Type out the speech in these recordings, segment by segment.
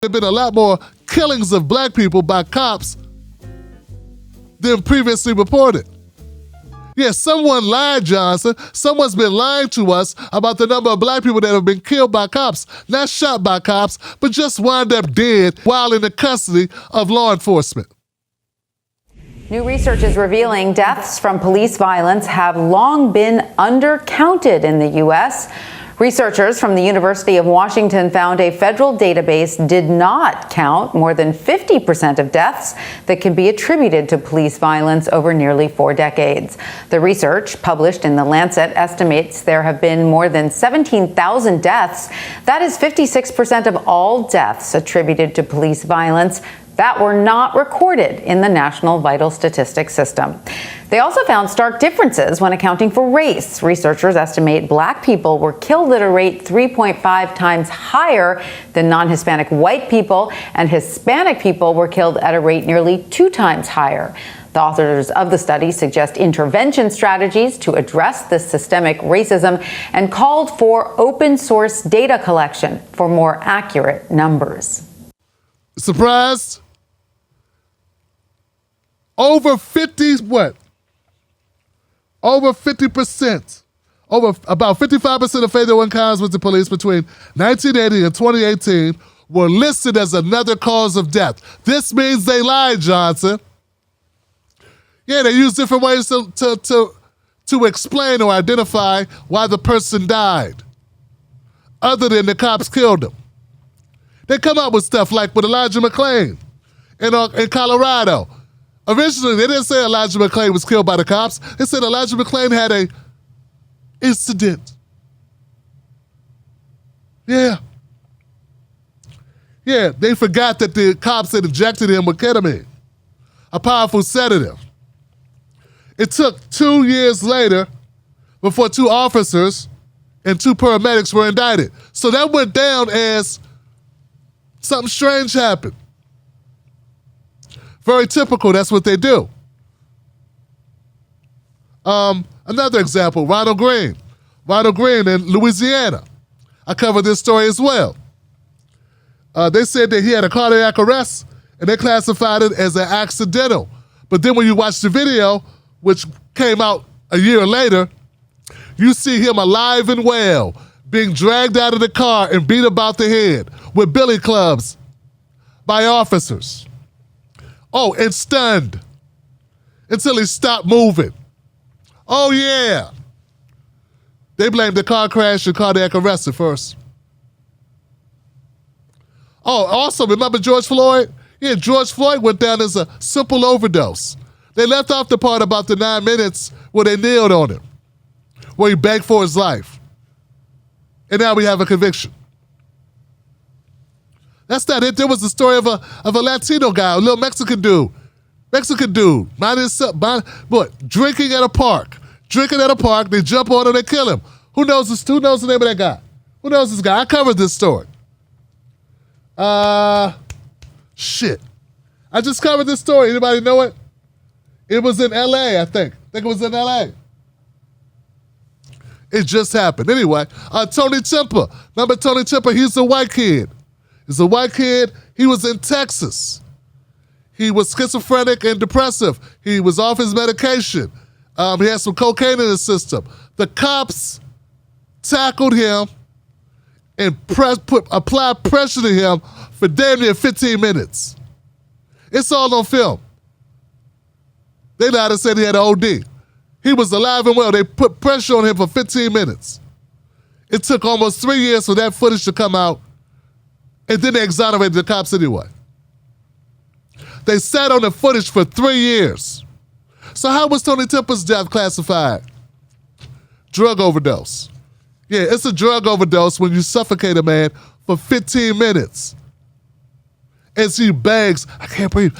have been a lot more killings of black people by cops than previously reported. Yeah, someone lied, Johnson. Someone's been lying to us about the number of black people that have been killed by cops, not shot by cops, but just wound up dead while in the custody of law enforcement. New research is revealing deaths from police violence have long been undercounted in the U.S. Researchers from the University of Washington found a federal database did not count more than 50% of deaths that can be attributed to police violence over nearly 4 decades. The research, published in The Lancet, estimates there have been more than 17,000 deaths. That is 56% of all deaths attributed to police violence that were not recorded in the National Vital Statistics System. They also found stark differences when accounting for race. Researchers estimate black people were killed at a rate 3.5 times higher than non-Hispanic white people, and Hispanic people were killed at a rate nearly 2 times higher. The authors of the study suggest intervention strategies to address this systemic racism and called for open source data collection for more accurate numbers. Surprised? Over 50%, about 55% of fatal encounters with the police between 1980 and 2018 were listed as another cause of death. This means they lied, Johnson. Yeah, they use different ways to explain or identify why the person died, other than the cops killed him. They come up with stuff like with Elijah McClain in Colorado. Originally, they didn't say Elijah McClain was killed by the cops. They said Elijah McClain had an incident. Yeah, they forgot that the cops had injected him with ketamine, a powerful sedative. It took 2 years later before 2 officers and 2 paramedics were indicted. So that went down as something strange happened. Very typical, that's what they do. Another example, Ronald Green. Ronald Green in Louisiana. I covered this story as well. They said that he had a cardiac arrest, and they classified it as an accidental. But then when you watch the video, which came out a year later, you see him alive and well, being dragged out of the car and beat about the head with billy clubs by officers. Oh, and stunned until he stopped moving. Oh, yeah. They blamed the car crash and cardiac arrest at first. Oh, also, remember George Floyd? Yeah, George Floyd went down as a simple overdose. They left off the part about the 9 minutes where they kneeled on him, where he begged for his life. And now we have a conviction. That's not it. There was a story of a Latino guy, a little Mexican dude, drinking at a park. They jump on him, they kill him. Who knows the name of that guy? Who knows this guy? I covered this story. Shit. I just covered this story. Anybody know it? It was in L.A., I think. It was in L.A. It just happened. Anyway, Tony Temper. Remember Tony Temper? He's a white kid. He's a white kid. He was in Texas. He was schizophrenic and depressive. He was off his medication. He had some cocaine in his system. The cops tackled him and applied pressure to him for damn near 15 minutes. It's all on film. They lied and said he had an OD. He was alive and well. They put pressure on him for 15 minutes. It took almost 3 years for that footage to come out, and then they exonerated the cops anyway. They sat on the footage for 3 years. So how was Tony Temper's death classified? Drug overdose. Yeah, it's a drug overdose when you suffocate a man for 15 minutes. As he begs, I can't breathe.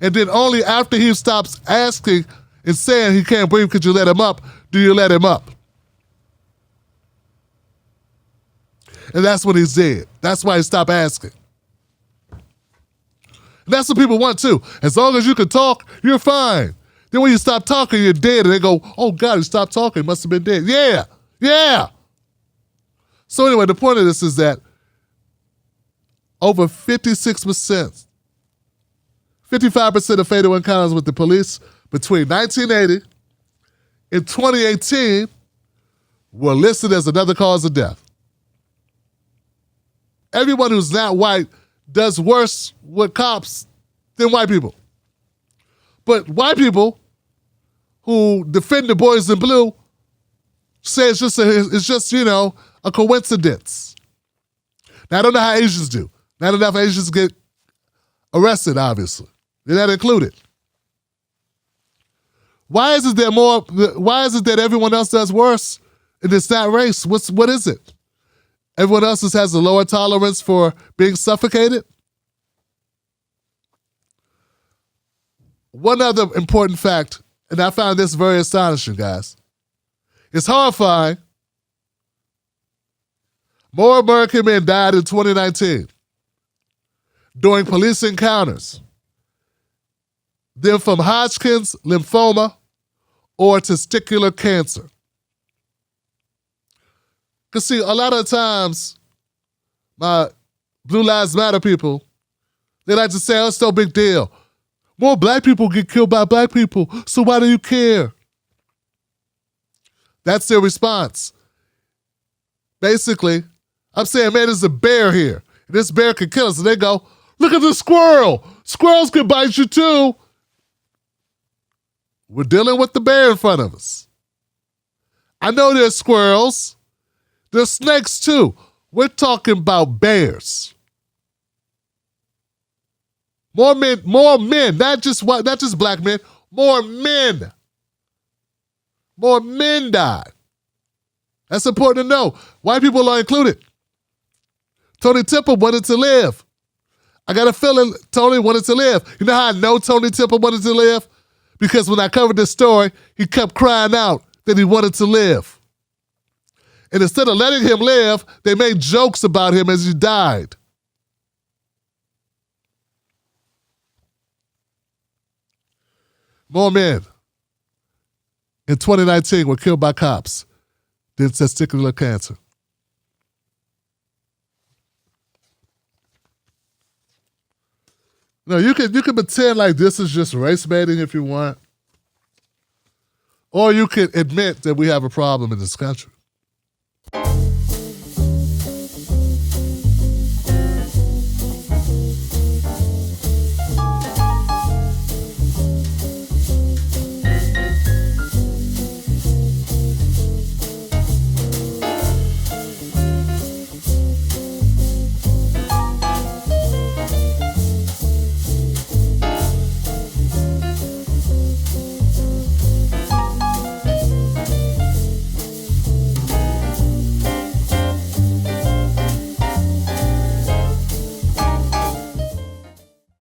And then only after he stops asking and saying he can't breathe, could you let him up, do you let him up? And that's when he's dead. That's why he stopped asking. And that's what people want too. As long as you can talk, you're fine. Then when you stop talking, you're dead. And they go, oh God, he stopped talking, must have been dead. Yeah. So anyway, the point of this is that over 56%, 55% of fatal encounters with the police between 1980 and 2018 were listed as another cause of death. Everyone who's not white does worse with cops than white people. But white people who defend the boys in blue say it's just a coincidence. Now, I don't know how Asians do. Not enough Asians get arrested, obviously. They're not included. Why is it that everyone else does worse and it's not race? What is it? Everyone else just has a lower tolerance for being suffocated? One other important fact, and I found this very astonishing, guys. It's horrifying. More American men died in 2019 during police encounters than from Hodgkin's lymphoma or testicular cancer. Because, see, a lot of times, my Blue Lives Matter people, they like to say, oh, it's no big deal. More black people get killed by black people, so why do you care? That's their response. Basically, I'm saying, man, there's a bear here. And this bear can kill us. And they go, look at the squirrel. Squirrels can bite you too. We're dealing with the bear in front of us. I know there's squirrels. There's snakes too. We're talking about bears. More men, not just black men, more men. More men died. That's important to know. White people are included. Tony Temple wanted to live. I got a feeling Tony wanted to live. You know how I know Tony Temple wanted to live? Because when I covered this story, he kept crying out that he wanted to live. And instead of letting him live, they made jokes about him as he died. More men in 2019 were killed by cops than testicular cancer. No, you can pretend like this is just race baiting if you want. Or you can admit that we have a problem in this country.